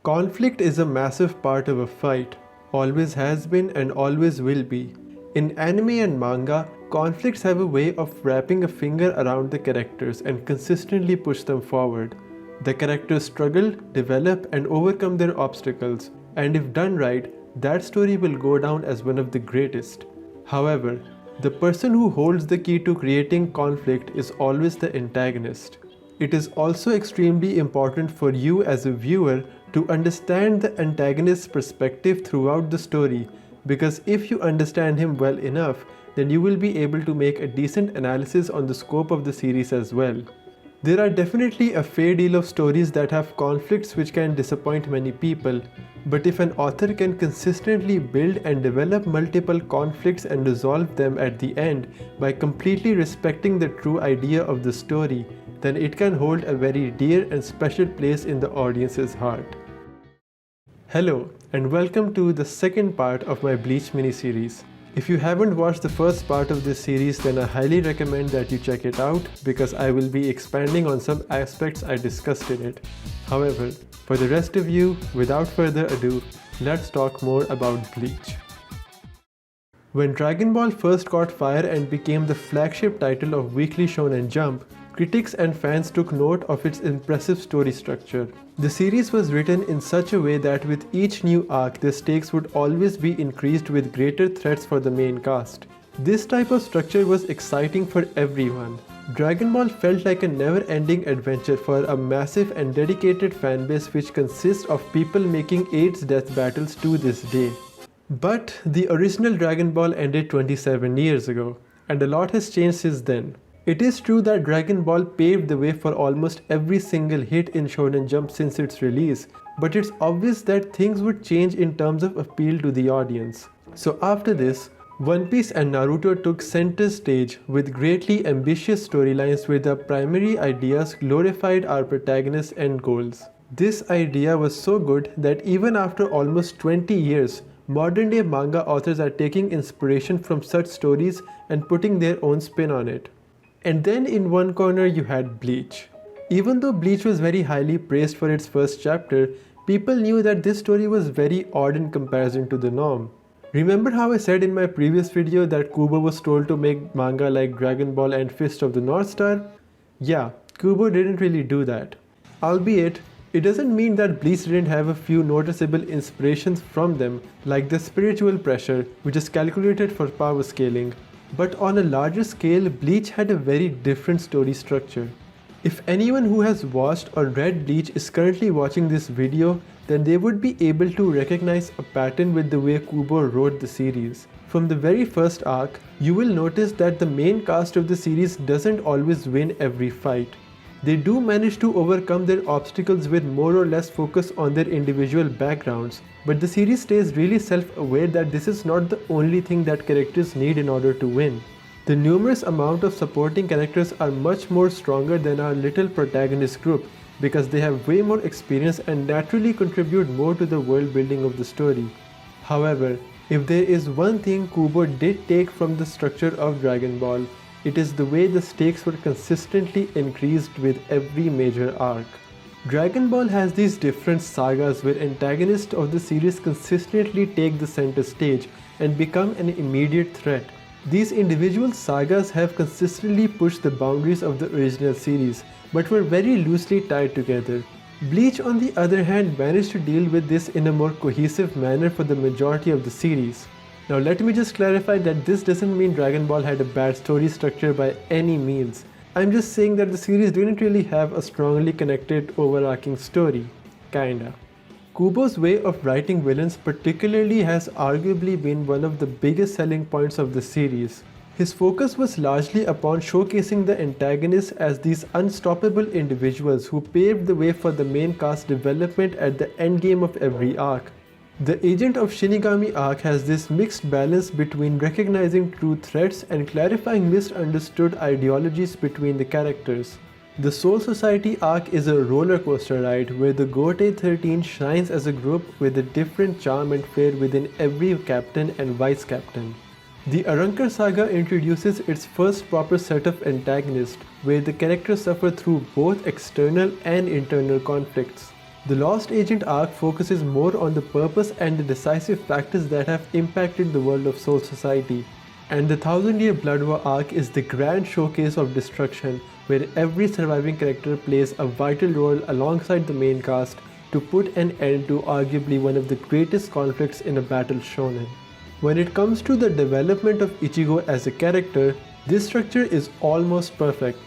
Conflict is a massive part of a fight, always has been and always will be. In anime and manga, conflicts have a way of wrapping a finger around the characters and consistently push them forward. The characters struggle, develop, and overcome their obstacles, and if done right, that story will go down as one of the greatest. However, the person who holds the key to creating conflict is always the antagonist. It is also extremely important for you as a viewer to understand the antagonist's perspective throughout the story, because if you understand him well enough, then you will be able to make a decent analysis on the scope of the series as well. There are definitely a fair deal of stories that have conflicts which can disappoint many people, but if an author can consistently build and develop multiple conflicts and resolve them at the end by completely respecting the true idea of the story, then it can hold a very dear and special place in the audience's heart. Hello, and welcome to the second part of my Bleach miniseries. If you haven't watched the first part of this series, then I highly recommend that you check it out because I will be expanding on some aspects I discussed in it. However, for the rest of you, without further ado, let's talk more about Bleach. When Dragon Ball first caught fire and became the flagship title of Weekly Shonen Jump, critics and fans took note of its impressive story structure. The series was written in such a way that with each new arc, the stakes would always be increased with greater threats for the main cast. This type of structure was exciting for everyone. Dragon Ball felt like a never-ending adventure for a massive and dedicated fanbase which consists of people making 8 death battles to this day. But the original Dragon Ball ended 27 years ago, and a lot has changed since then. It is true that Dragon Ball paved the way for almost every single hit in Shonen Jump since its release, but it's obvious that things would change in terms of appeal to the audience. So after this, One Piece and Naruto took center stage with greatly ambitious storylines where the primary ideas glorified our protagonists and goals. This idea was so good that even after almost 20 years, modern-day manga authors are taking inspiration from such stories and putting their own spin on it. And then in one corner you had Bleach. Even though Bleach was very highly praised for its first chapter, people knew that this story was very odd in comparison to the norm. Remember how I said in my previous video that Kubo was told to make manga like Dragon Ball and Fist of the North Star? Yeah, Kubo didn't really do that. Albeit, it doesn't mean that Bleach didn't have a few noticeable inspirations from them, like the spiritual pressure, which is calculated for power scaling. But on a larger scale, Bleach had a very different story structure. If anyone who has watched or read Bleach is currently watching this video, then they would be able to recognize a pattern with the way Kubo wrote the series. From the very first arc, you will notice that the main cast of the series doesn't always win every fight. They do manage to overcome their obstacles with more or less focus on their individual backgrounds, but the series stays really self-aware that this is not the only thing that characters need in order to win. The numerous amount of supporting characters are much more stronger than our little protagonist group because they have way more experience and naturally contribute more to the world building of the story. However, if there is one thing Kubo did take from the structure of Dragon Ball, it is the way the stakes were consistently increased with every major arc. Dragon Ball has these different sagas where antagonists of the series consistently take the center stage and become an immediate threat. These individual sagas have consistently pushed the boundaries of the original series, but were very loosely tied together. Bleach, on the other hand, managed to deal with this in a more cohesive manner for the majority of the series. Now let me just clarify that this doesn't mean Dragon Ball had a bad story structure by any means. I'm just saying that the series didn't really have a strongly connected overarching story. Kinda. Kubo's way of writing villains particularly has arguably been one of the biggest selling points of the series. His focus was largely upon showcasing the antagonists as these unstoppable individuals who paved the way for the main cast development at the endgame of every arc. The Agent of Shinigami arc has this mixed balance between recognizing true threats and clarifying misunderstood ideologies between the characters. The Soul Society arc is a roller coaster ride where the Gotei 13 shines as a group with a different charm and flair within every captain and vice captain. The Arrancar saga introduces its first proper set of antagonists where the characters suffer through both external and internal conflicts. The Lost Agent arc focuses more on the purpose and the decisive factors that have impacted the world of Soul Society. And the Thousand Year Blood War arc is the grand showcase of destruction, where every surviving character plays a vital role alongside the main cast to put an end to arguably one of the greatest conflicts in a battle shonen. When it comes to the development of Ichigo as a character, this structure is almost perfect.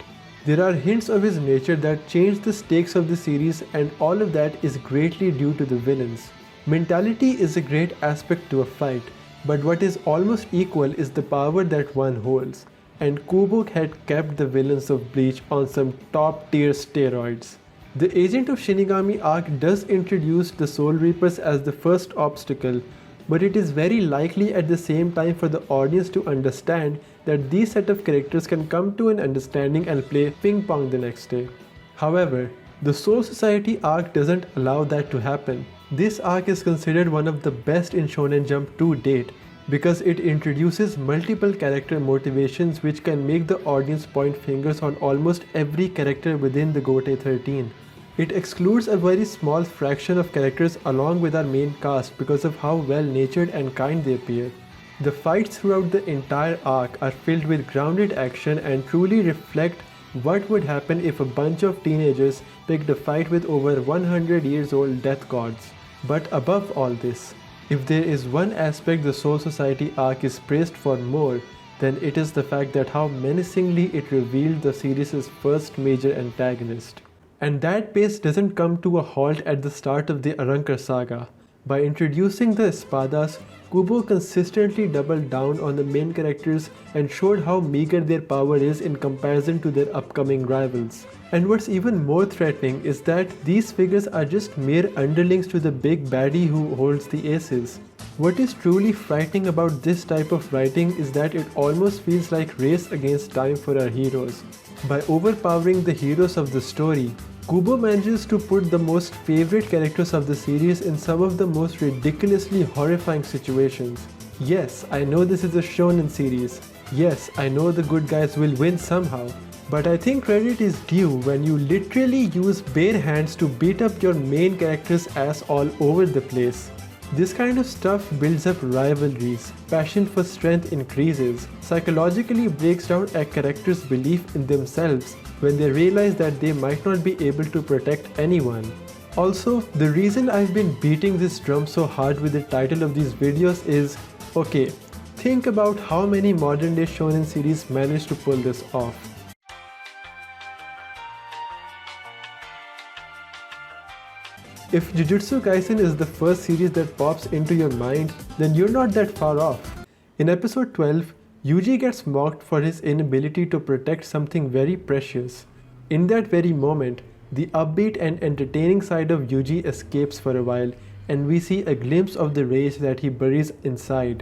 There are hints of his nature that change the stakes of the series, and all of that is greatly due to the villains. Mentality is a great aspect to a fight, but what is almost equal is the power that one holds, and Kubo had kept the villains of Bleach on some top tier steroids. The Agent of Shinigami arc does introduce the Soul Reapers as the first obstacle, but it is very likely at the same time for the audience to understand that these set of characters can come to an understanding and play ping pong the next day. However, the Soul Society arc doesn't allow that to happen. This arc is considered one of the best in Shonen Jump to date because it introduces multiple character motivations which can make the audience point fingers on almost every character within the Gote 13. It excludes a very small fraction of characters along with our main cast because of how well natured and kind they appear. The fights throughout the entire arc are filled with grounded action and truly reflect what would happen if a bunch of teenagers picked a fight with over 100 years old death gods. But above all this, if there is one aspect the Soul Society arc is praised for more, then it is the fact that how menacingly it revealed the series' first major antagonist. And that pace doesn't come to a halt at the start of the Arrancar saga. By introducing the Espadas, Kubo consistently doubled down on the main characters and showed how meager their power is in comparison to their upcoming rivals. And what's even more threatening is that these figures are just mere underlings to the big baddie who holds the aces. What is truly frightening about this type of writing is that it almost feels like race against time for our heroes. By overpowering the heroes of the story, Kubo manages to put the most favorite characters of the series in some of the most ridiculously horrifying situations. Yes, I know this is a shonen series. Yes, I know the good guys will win somehow. But I think credit is due when you literally use bare hands to beat up your main character's ass all over the place. This kind of stuff builds up rivalries, passion for strength increases, psychologically breaks down a character's belief in themselves when they realize that they might not be able to protect anyone. Also, the reason I've been beating this drum so hard with the title of these videos is, okay, think about how many modern day shonen series manage to pull this off. If Jujutsu Kaisen is the first series that pops into your mind, then you're not that far off. In episode 12, Yuji gets mocked for his inability to protect something very precious. In that very moment, the upbeat and entertaining side of Yuji escapes for a while, and we see a glimpse of the rage that he buries inside.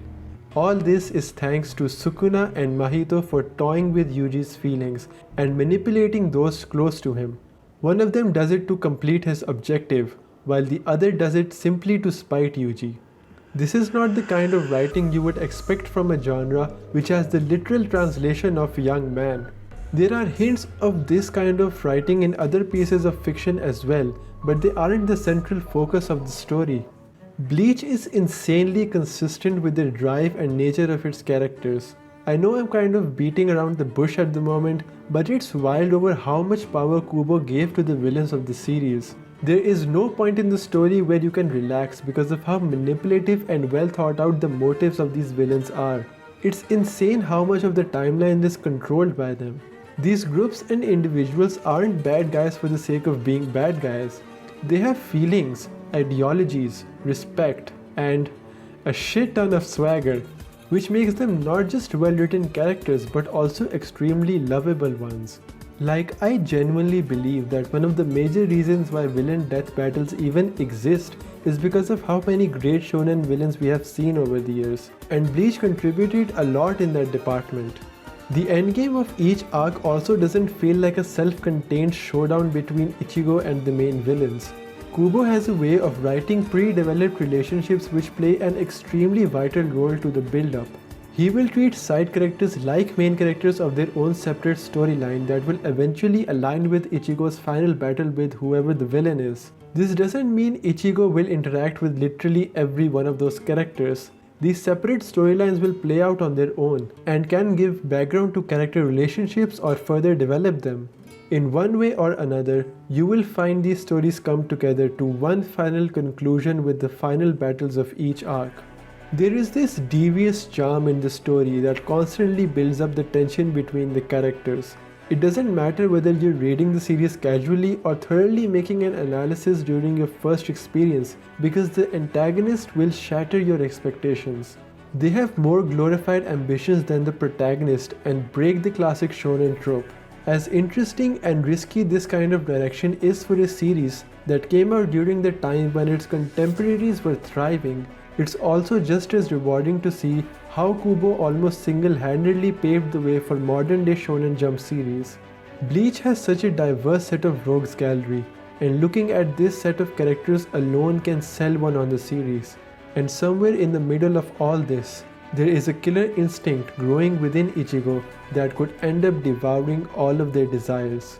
All this is thanks to Sukuna and Mahito for toying with Yuji's feelings and manipulating those close to him. One of them does it to complete his objective, while the other does it simply to spite Yuji. This is not the kind of writing you would expect from a genre which has the literal translation of young man. There are hints of this kind of writing in other pieces of fiction as well, but they aren't the central focus of the story. Bleach is insanely consistent with the drive and nature of its characters. I know I'm kind of beating around the bush at the moment, but it's wild over how much power Kubo gave to the villains of the series. There is no point in the story where you can relax because of how manipulative and well thought out the motives of these villains are. It's insane how much of the timeline is controlled by them. These groups and individuals aren't bad guys for the sake of being bad guys. They have feelings, ideologies, respect, and a shit ton of swagger, which makes them not just well-written characters but also extremely lovable ones. Like, I genuinely believe that one of the major reasons why villain death battles even exist is because of how many great shonen villains we have seen over the years, and Bleach contributed a lot in that department. The endgame of each arc also doesn't feel like a self-contained showdown between Ichigo and the main villains. Kubo has a way of writing pre-developed relationships which play an extremely vital role to the build-up. He will treat side characters like main characters of their own separate storyline that will eventually align with Ichigo's final battle with whoever the villain is. This doesn't mean Ichigo will interact with literally every one of those characters. These separate storylines will play out on their own and can give background to character relationships or further develop them. In one way or another, you will find these stories come together to one final conclusion with the final battles of each arc. There is this devious charm in the story that constantly builds up the tension between the characters. It doesn't matter whether you're reading the series casually or thoroughly making an analysis during your first experience, because the antagonist will shatter your expectations. They have more glorified ambitions than the protagonist and break the classic shonen trope. As interesting and risky this kind of direction is for a series that came out during the time when its contemporaries were thriving, it's also just as rewarding to see how Kubo almost single-handedly paved the way for modern-day Shonen Jump series. Bleach has such a diverse set of rogues gallery, and looking at this set of characters alone can sell one on the series. And somewhere in the middle of all this, there is a killer instinct growing within Ichigo that could end up devouring all of their desires.